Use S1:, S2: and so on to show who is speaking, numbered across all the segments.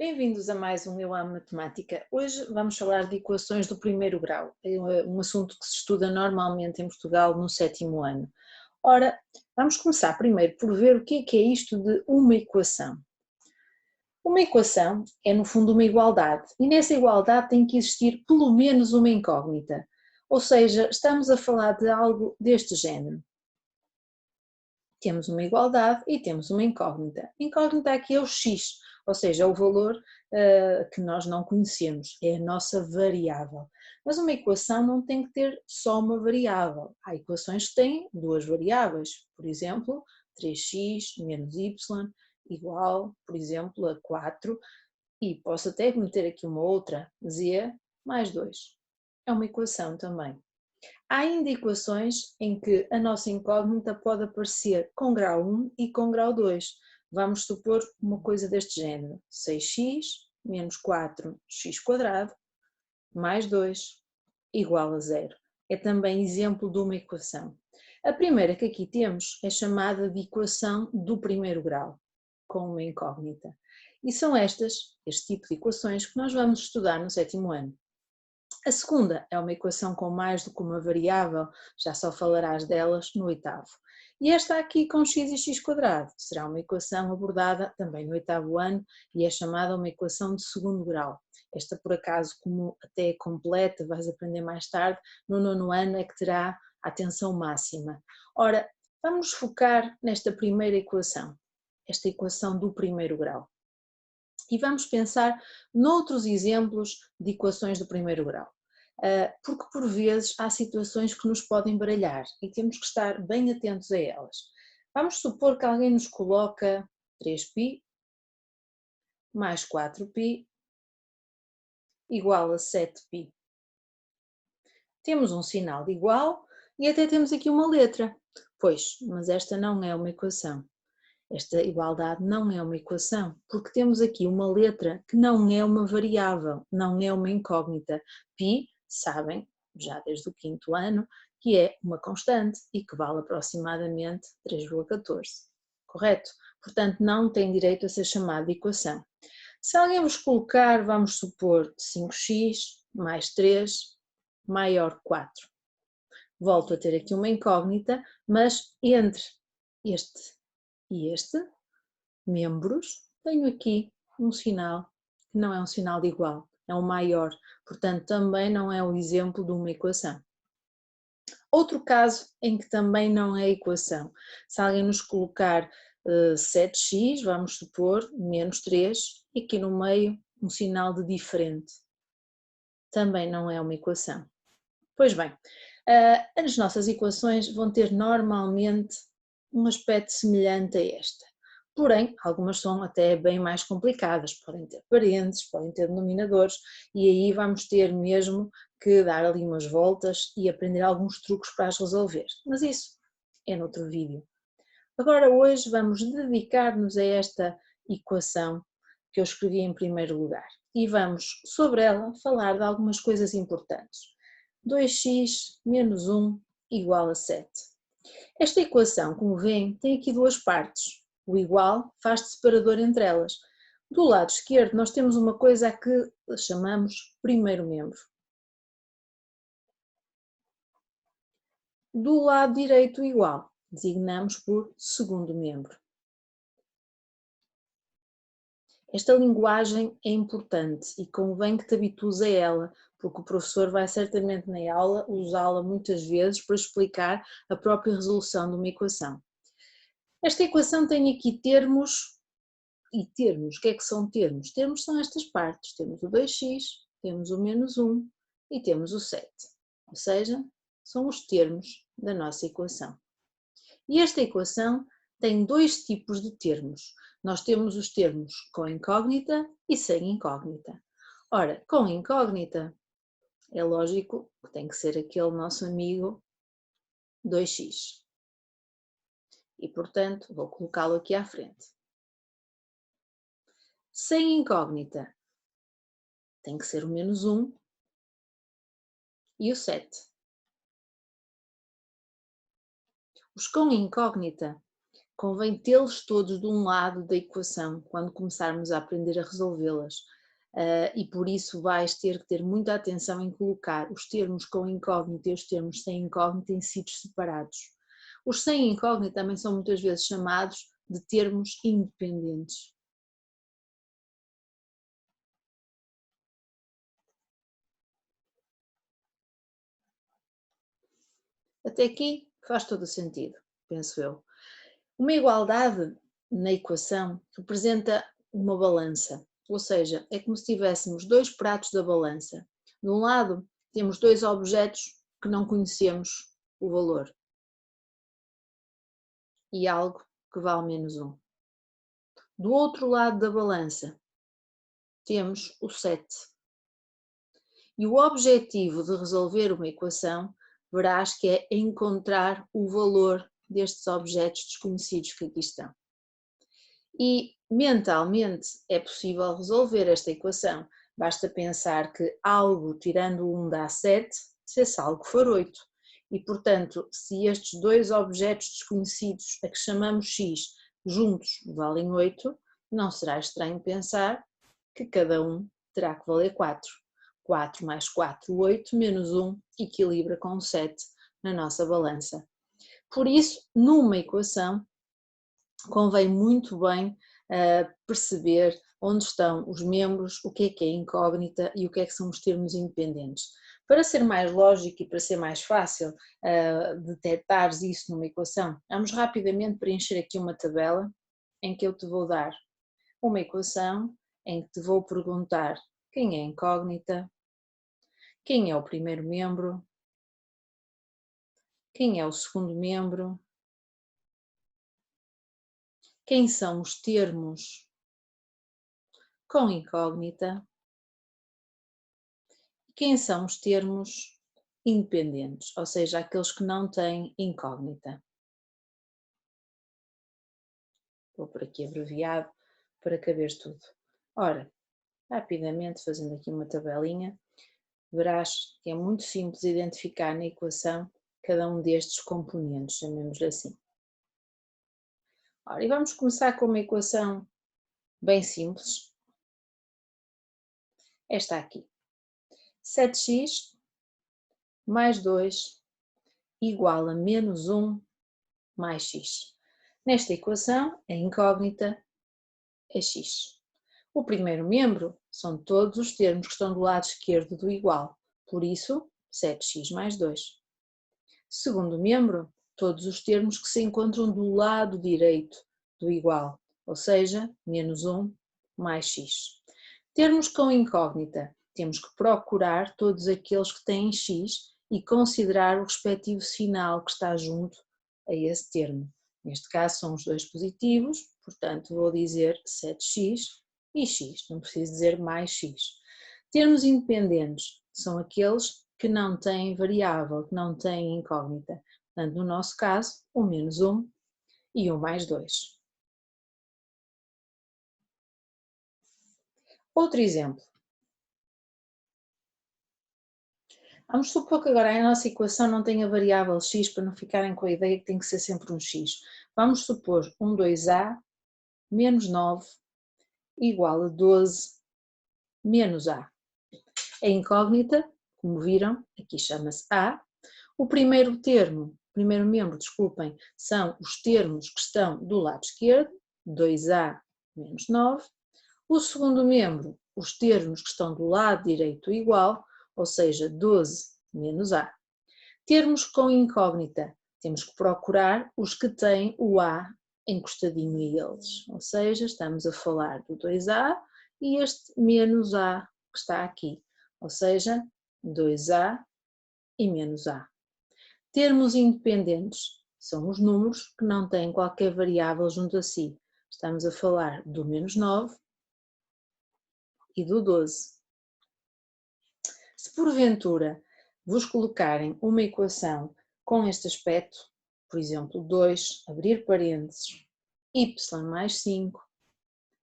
S1: Bem-vindos a mais um Eu Amo Matemática. Hoje vamos falar de equações do primeiro grau, um assunto que se estuda normalmente em Portugal no sétimo ano. Ora, vamos começar primeiro por ver o que é isto de uma equação. Uma equação é, no fundo, uma igualdade, e nessa igualdade tem que existir pelo menos uma incógnita, ou seja, estamos a falar de algo deste género. Temos uma igualdade e temos uma incógnita. A incógnita aqui é o x, ou seja, é o valor que nós não conhecemos, é a nossa variável. Mas uma equação não tem que ter só uma variável. Há equações que têm duas variáveis, por exemplo, 3x menos y igual, por exemplo, a 4, e posso até meter aqui uma outra, z mais 2. É uma equação também. Há ainda equações em que a nossa incógnita pode aparecer com grau 1 e com grau 2. Vamos supor uma coisa deste género: 6x menos 4x² mais 2 igual a 0. É também exemplo de uma equação. A primeira que aqui temos é chamada de equação do primeiro grau, com uma incógnita. E são este tipo de equações que nós vamos estudar no sétimo ano. A segunda é uma equação com mais do que uma variável, já só falarás delas no oitavo. E esta aqui com x e x² será uma equação abordada também no oitavo ano e é chamada uma equação de segundo grau. Esta, por acaso, como até é completa, vais aprender mais tarde, no nono ano é que terá a atenção máxima. Ora, vamos focar nesta primeira equação, esta equação do primeiro grau. E vamos pensar noutros exemplos de equações do primeiro grau, porque por vezes há situações que nos podem baralhar e temos que estar bem atentos a elas. Vamos supor que alguém nos coloca 3π mais 4π igual a 7π. Temos um sinal de igual e até temos aqui uma letra. Pois, mas esta não é uma equação. Esta igualdade não é uma equação, porque temos aqui uma letra que não é uma variável, não é uma incógnita. Π, sabem, já desde o quinto ano, que é uma constante e que vale aproximadamente 3,14. Correto? Portanto, não tem direito a ser chamada de equação. Se alguém vos colocar, vamos supor, 5x mais 3 maior que 4. Volto a ter aqui uma incógnita, mas entre este e este, membros, tenho aqui um sinal que não é um sinal de igual, é um maior, portanto também não é o exemplo de uma equação. Outro caso em que também não é equação, se alguém nos colocar 7x, vamos supor, menos 3, e aqui no meio um sinal de diferente, também não é uma equação. Pois bem, as nossas equações vão ter normalmente um aspecto semelhante a esta. Porém, algumas são até bem mais complicadas, podem ter parênteses, podem ter denominadores e aí vamos ter mesmo que dar ali umas voltas e aprender alguns truques para as resolver. Mas isso é noutro vídeo. Agora hoje vamos dedicar-nos a esta equação que eu escrevi em primeiro lugar e vamos sobre ela falar de algumas coisas importantes. 2x menos 1 igual a 7. Esta equação, como veem, tem aqui duas partes. O igual faz de separador entre elas. Do lado esquerdo nós temos uma coisa a que chamamos primeiro membro. Do lado direito o igual, designamos por segundo membro. Esta linguagem é importante e convém que te habitues a ela, porque o professor vai certamente na aula usá-la muitas vezes para explicar a própria resolução de uma equação. Esta equação tem aqui termos e termos. O que é que são termos? Termos são estas partes. Temos o 2x, temos o menos 1 e temos o 7. Ou seja, são os termos da nossa equação. E esta equação tem dois tipos de termos. Nós temos os termos com incógnita e sem incógnita. Ora, com incógnita, é lógico que tem que ser aquele nosso amigo 2x. E, portanto, vou colocá-lo aqui à frente. Sem incógnita, tem que ser o menos 1 e o 7. Os com incógnita convém tê-los todos de um lado da equação quando começarmos a aprender a resolvê-las. E por isso vais ter que ter muita atenção em colocar os termos com incógnita e os termos sem incógnita em sítios separados. Os sem incógnita também são muitas vezes chamados de termos independentes. Até aqui faz todo o sentido, penso eu. Uma igualdade na equação representa uma balança, ou seja, é como se tivéssemos dois pratos da balança. De um lado temos dois objetos que não conhecemos o valor e algo que vale menos 1. Do outro lado da balança temos o 7. E o objetivo de resolver uma equação, verás que é encontrar o valor destes objetos desconhecidos que aqui estão. E mentalmente é possível resolver esta equação. Basta pensar que algo tirando 1 dá 7, se esse algo for 8. E, portanto, se estes dois objetos desconhecidos, a que chamamos x, juntos valem 8, não será estranho pensar que cada um terá que valer 4. 4 mais 4, 8, menos 1, equilibra com 7 na nossa balança. Por isso, numa equação, convém muito bem perceber onde estão os membros, o que é incógnita e o que são os termos independentes. Para ser mais lógico e para ser mais fácil detectares isso numa equação, vamos rapidamente preencher aqui uma tabela em que eu te vou dar uma equação em que te vou perguntar quem é incógnita, quem é o primeiro membro, quem é o segundo membro, quem são os termos com incógnita e quem são os termos independentes, ou seja, aqueles que não têm incógnita. Vou por aqui abreviado para caber tudo. Ora, rapidamente fazendo aqui uma tabelinha, verás que é muito simples identificar na equação cada um destes componentes, chamemos-lhe assim. Ora, e vamos começar com uma equação bem simples. Esta aqui. 7x mais 2 igual a menos 1 mais x. Nesta equação, a incógnita é x. O primeiro membro são todos os termos que estão do lado esquerdo do igual, por isso 7x mais 2. Segundo membro, todos os termos que se encontram do lado direito do igual, ou seja, menos 1 mais x. Termos com incógnita, temos que procurar todos aqueles que têm x e considerar o respectivo sinal que está junto a esse termo. Neste caso são os dois positivos, portanto vou dizer 7x e x, não preciso dizer mais x. Termos independentes são aqueles que não têm variável, que não têm incógnita. Portanto, no nosso caso, o menos 1 e o mais 2. Outro exemplo. Vamos supor que agora a nossa equação não tenha variável x, para não ficarem com a ideia que tem que ser sempre um x. Vamos supor 2a menos 9 igual a 12 menos a. A incógnita, como viram, aqui chama-se a. O primeiro membro, desculpem, são os termos que estão do lado esquerdo, 2a menos 9. O segundo membro, os termos que estão do lado direito igual, ou seja, 12 menos a. Termos com incógnita, temos que procurar os que têm o a encostadinho a eles, ou seja, estamos a falar do 2a e este menos a que está aqui, ou seja, 2a e menos a. Termos independentes são os números que não têm qualquer variável junto a si. Estamos a falar do menos 9 e do 12. Se porventura vos colocarem uma equação com este aspecto, por exemplo, 2, abrir parênteses, y mais 5,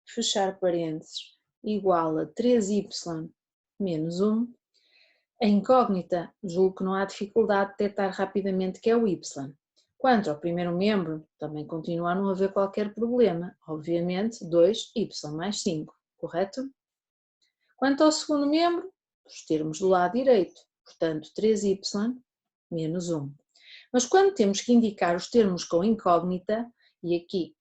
S1: fechar parênteses, igual a 3y menos 1, a incógnita, julgo que não há dificuldade de detectar rapidamente que é o y. Quanto ao primeiro membro, também continua a não haver qualquer problema. Obviamente, 2y mais 5, correto? Quanto ao segundo membro, os termos do lado direito, portanto 3y menos 1. Mas quando temos que indicar os termos com incógnita, e aqui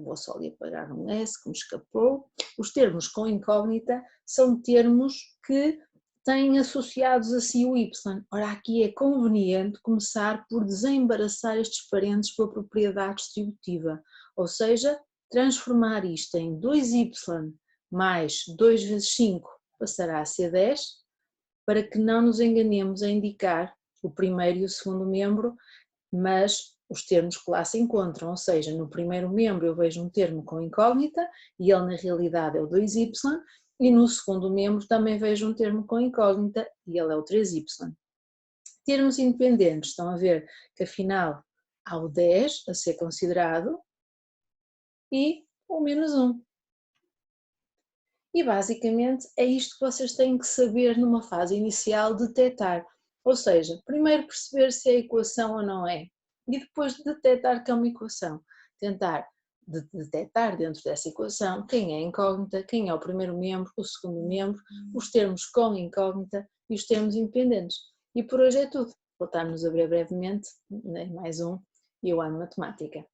S1: vou só ali apagar um S que me escapou, os termos com incógnita são termos que têm associados a si o y. Ora, aqui é conveniente começar por desembaraçar estes parentes pela propriedade distributiva, ou seja, transformar isto em 2y mais 2 vezes 5 passará a ser 10, para que não nos enganemos a indicar o primeiro e o segundo membro, mas os termos que lá se encontram, ou seja, no primeiro membro eu vejo um termo com incógnita e ele na realidade é o 2y, e no segundo membro também vejo um termo com incógnita e ele é o 3y. Termos independentes, estão a ver que afinal há o 10 a ser considerado e o menos 1. E basicamente é isto que vocês têm que saber numa fase inicial detectar, ou seja, primeiro perceber se é equação ou não é, e depois de detectar que é uma equação, tentar detectar dentro dessa equação quem é a incógnita, quem é o primeiro membro, o segundo membro, os termos com incógnita e os termos independentes. E por hoje é tudo. Voltamos a ver brevemente em mais um Eu Amo Matemática.